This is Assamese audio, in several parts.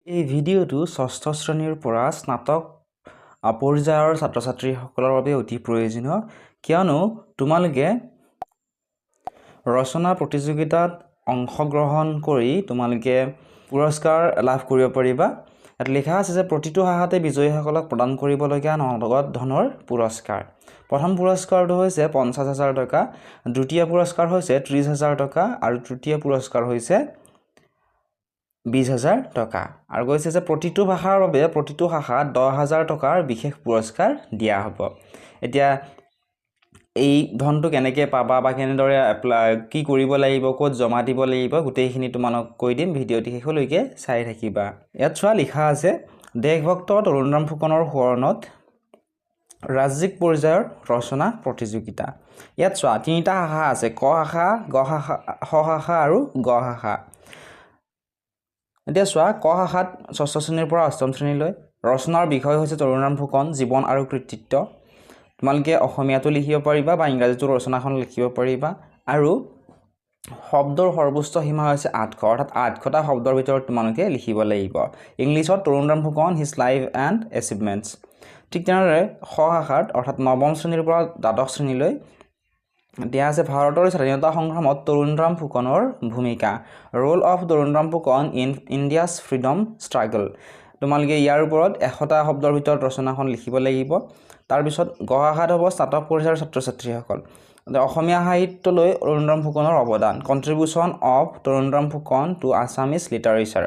এই ভিডিঅ'টো ষষ্ঠ শ্ৰেণীৰ পৰা স্নাতক পৰ্যায়ৰ ছাত্ৰ ছাত্ৰীসকলৰ বাবে অতি প্ৰয়োজনীয় কিয়নো তোমালোকে ৰচনা প্ৰতিযোগিতাত অংশগ্ৰহণ কৰি তোমালোকে পুৰস্কাৰ লাভ কৰিব পাৰিবা। ইয়াত লিখা আছে যে প্ৰতিটো শাখাতে বিজয়ীসকলক প্ৰদান কৰিবলগীয়া নগদ ধনৰ পুৰস্কাৰ। প্ৰথম পুৰস্কাৰটো হৈছে 50,000 টকা, দ্বিতীয় পুৰস্কাৰ হৈছে 30,000 টকা আৰু তৃতীয় পুৰস্কাৰ হৈছে 20,000 টকা। আৰু কৈছে যে প্ৰতিটো ভাষাৰ বাবে প্ৰতিটো শাখাত 10,000 টকাৰ বিশেষ পুৰস্কাৰ দিয়া হ'ব। এতিয়া এই ধনটো কেনেকৈ পাবা বা কেনেদৰে কি কৰিব লাগিব, ক'ত জমা দিব লাগিব, গোটেইখিনি তোমালোক কৈ দিম। ভিডিঅ'টি শেষলৈকে চাই থাকিবা। ইয়াত চোৱা লিখা আছে দেশভক্ত তৰুণৰাম ফুকনৰ সোঁৱৰণত ৰাজ্যিক পৰ্যায়ৰ ৰচনা প্ৰতিযোগিতা। ইয়াত চোৱা তিনিটা শাখা আছে, ক শাখা, গ শাখা, খ শাখা আৰু গ শাখা। এতিয়া চোৱা ক শাখাত ষষ্ঠ শ্ৰেণীৰ পৰা অষ্টম শ্ৰেণীলৈ ৰচনাৰ বিষয় হৈছে তৰুণৰাম ফুকন জীৱন আৰু কৃতিত্ব। তোমালোকে অসমীয়াটো লিখিব পাৰিবা বা ইংৰাজীটো ৰচনাখন লিখিব পাৰিবা। আৰু শব্দৰ সৰ্বোচ্চ সীমা হৈছে 800, অৰ্থাৎ 800টা শব্দৰ ভিতৰত তোমালোকে লিখিব লাগিব। ইংলিছত Tarunram Phukan his life and achievements. ঠিক তেনেদৰে খ শাখাত অৰ্থাৎ নৱম শ্ৰেণীৰ পৰা দ্বাদশ শ্ৰেণীলৈ দিয়া আছে ভাৰতৰ স্বাধীনতা সংগ্ৰামত তৰুণৰাম ফুকনৰ ভূমিকা, role of Tarunram Phukan in India's freedom struggle. তোমালোকে ইয়াৰ ওপৰত 100টা শব্দৰ ভিতৰত ৰচনাখন লিখিব লাগিব। তাৰপিছত গ শাখাত হ'ব স্নাতক পৰ্যায়ৰ ছাত্ৰ ছাত্ৰীসকল। অসমীয়া সাহিত্যলৈ তৰুণৰাম ফুকনৰ অৱদান, contribution of Tarunram Phukan to Assamese literature.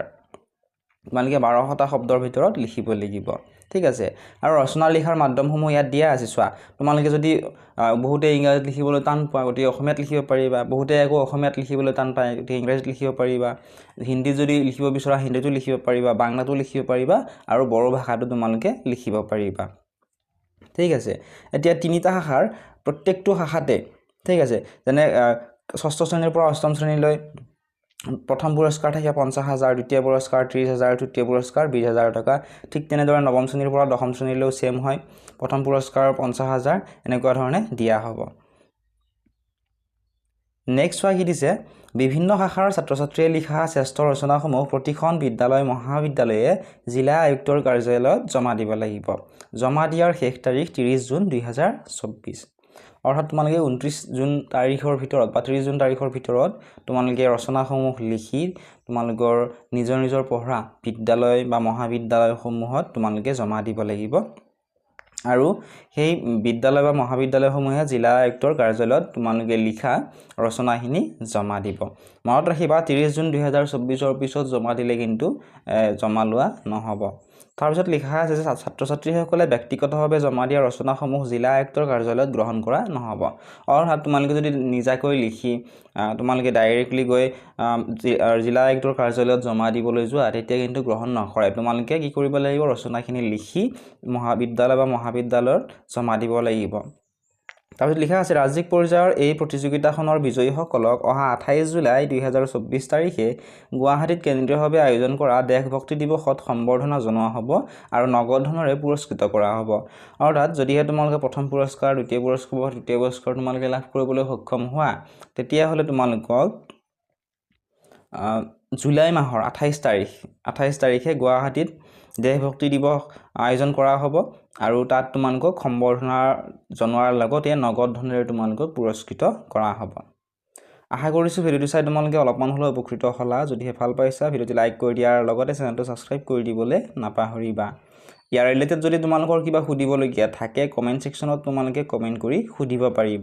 তোমালোকে 1200টা শব্দৰ ভিতৰত লিখিব লাগিব। ঠিক আছে। আৰু ৰচনা লিখাৰ মাধ্যমসমূহ ইয়াত দিয়া আছে। চোৱা তোমালোকে যদি বহুতে ইংৰাজীত লিখিবলৈ টান পোৱা গতিকে অসমীয়াত লিখিব পাৰিবা, বহুতে আকৌ অসমীয়াত লিখিবলৈ টান পায় গতিকে ইংৰাজীত লিখিব পাৰিবা, হিন্দীত যদি লিখিব বিচৰা হিন্দীটো লিখিব পাৰিবা, বাংলাটো লিখিব পাৰিবা আৰু বড়ো ভাষাটো তোমালোকে লিখিব পাৰিবা। ঠিক আছে। এতিয়া তিনিটা শাখাৰ প্ৰত্যেকটো শাখাতে ঠিক আছে, যেনে ষষ্ঠ শ্ৰেণীৰ পৰা অষ্টম শ্ৰেণীলৈ প্ৰথম পুৰস্কাৰ থাকে 50,000, দ্বিতীয় পুৰস্কাৰ 30,000, তৃতীয় পুৰস্কাৰ 20,000 টকা। ঠিক তেনেদৰে নৱম শ্ৰেণীৰ পৰা দশম শ্ৰেণীলৈও ছেম হয়, প্ৰথম পুৰস্কাৰ 50,000 এনেকুৱা ধৰণে দিয়া হ'ব। নেক্সট চোৱা কি দিছে, বিভিন্ন শাখাৰ ছাত্ৰ ছাত্ৰীয়ে লিখা শ্ৰেষ্ঠ ৰচনাসমূহ প্ৰতিখন বিদ্যালয় মহাবিদ্যালয়ে জিলা আয়ুক্তৰ কাৰ্যালয়ত জমা দিব লাগিব। জমা দিয়াৰ শেষ তাৰিখ 30 জুন 2024। অৰ্থাৎ তোমালোকে 29 জুন তাৰিখৰ ভিতৰত বা 30 জুন তাৰিখৰ ভিতৰত তোমালোকে ৰচনাসমূহ লিখি তোমালোকৰ নিজৰ পঢ়া বিদ্যালয় বা মহাবিদ্যালয়সমূহত তোমালোকে জমা দিব লাগিব। আৰু সেই বিদ্যালয় বা মহাবিদ্যালয়সমূহে জিলা আয়ুক্তৰ কাৰ্যালয়ত তোমালোকে লিখা ৰচনাখিনি জমা দিব। মনত ৰাখিবা 30 জুন 2024ৰ পিছত জমা দিলে কিন্তু জমা লোৱা নহ'ব। তাৰপিছত লিখা আছে যে ছাত্ৰ ছাত্ৰীসকলে ব্যক্তিগতভাৱে জমা দিয়া ৰচনাসমূহ জিলা আয়ুক্তৰ কাৰ্যালয়ত গ্ৰহণ কৰা নহ'ব। অৰ্থাৎ তোমালোকে যদি নিজাকৈ লিখি তোমালোকে ডাইৰেক্টলি গৈ জিলা আয়ুক্তৰ কাৰ্যালয়ত জমা দিবলৈ যোৱা তেতিয়া কিন্তু গ্ৰহণ নকৰে। তোমালোকে কি কৰিব লাগিব, ৰচনাখিনি লিখি মহাবিদ্যালয় বা মহাবিদ্যালয়ত জমা দিব লাগিব। তাৰপিছত লিখা আছে ৰাজ্যিক পৰ্যায়ৰ এই প্ৰতিযোগিতাখনৰ বিজয়ীসকলক অহা 28 জুলাই 2024 তাৰিখে গুৱাহাটীত কেন্দ্ৰীয়ভাৱে আয়োজন কৰা দেশভক্তি দিৱসত সম্বৰ্ধনা জনোৱা হ'ব আৰু নগদ ধনেৰে পুৰস্কৃত কৰা হ'ব। অৰ্থাৎ যদিহে তোমালোকে প্ৰথম পুৰস্কাৰ, দ্বিতীয় পুৰস্কাৰ বা তৃতীয় পুৰস্কাৰ তোমালোকে লাভ কৰিবলৈ সক্ষম হোৱা তেতিয়াহ'লে তোমালোকক জুলাই মাহৰ 28 তাৰিখে গুৱাহাটীত দেশভক্তি দিৱস আয়োজন কৰা হ'ব আৰু তাত তোমালোকক সম্বৰ্ধনা জনোৱাৰ লগতে নগদ ধনেৰে তোমালোকক পুৰস্কৃত কৰা হ'ব। আশা কৰিছোঁ ভিডিঅ'টো চাই তোমালোকে অলপমান হ'লেও উপকৃত হ'লা। যদিহে ভাল পাইছা ভিডিঅ'টো লাইক কৰি দিয়াৰ লগতে চেনেলটো ছাবস্ক্ৰাইব কৰি দিবলৈ নাপাহৰিবা। ইয়াৰ ৰিলেটেড যদি তোমালোকৰ কিবা সুধিবলগীয়া থাকে কমেণ্ট ছেকশ্যনত তোমালোকে কমেণ্ট কৰি সুধিব পাৰিবা।